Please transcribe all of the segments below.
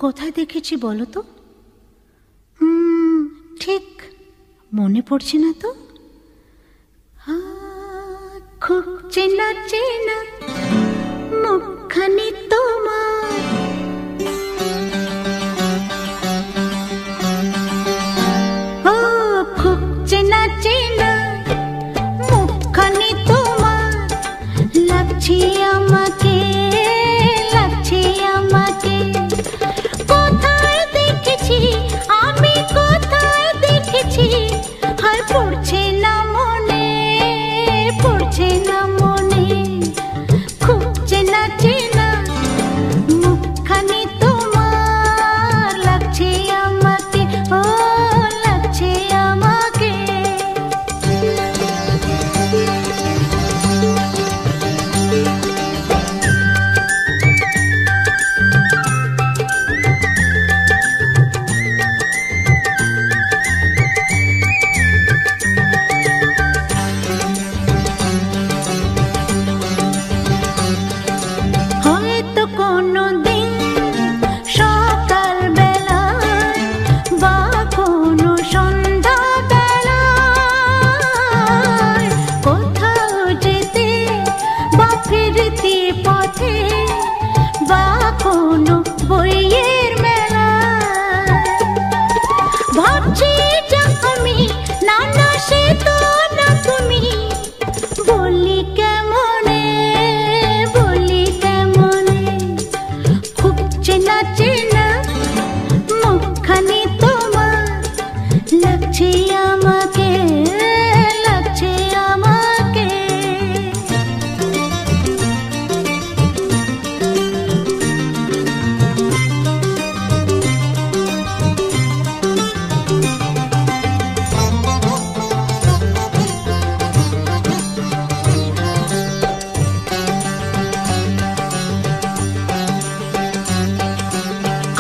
কোথায় দেখেছি বলো তো? ঠিক মনে পড়ছে না তো। খুব চেনা চেনা মুখখানি তোমার, ও খুব চেনা চেনা মুখখানি তোমার, লাগছে আমাকে, লাগছে আমাকে। কোথায় দেখেছি আমি, কোথায় দেখেছি, আর পড়ছে না মনে, পড়ছে না মনে। খুব চেনা চেনা মুখখানি তোমার, লাগছে আমাকে, ও লাগছে আমাকে। হয়তো কোনোদিন সকাল বেলায় বা কোনো সন্ধ্যা বেলায়, কোথাও যেতে বা ফিরতে পথে, বা কোনো বইয়ের মেলায়, ভাবছি যা আমি, না না সে তো না তুমি, বলি কেমনে, বলি কেমনে। খুব চেনা চেনা মুখখানি তোমার, লাগছে আমাকে, লাগছে আমাকে।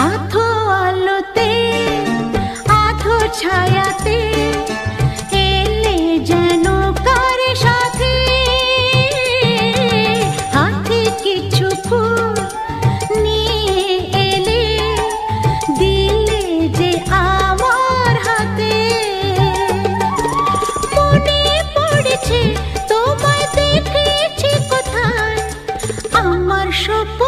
আধো আলোতে আধো ছায়াতে এলে যেন কার সাথে, হাতে কিছু ফুল নিয়ে এলে, দিলে যে আমার হাতে। মনে পড়েছে তোমায় দেখেছি কোথায়, আমার স্বপ্ন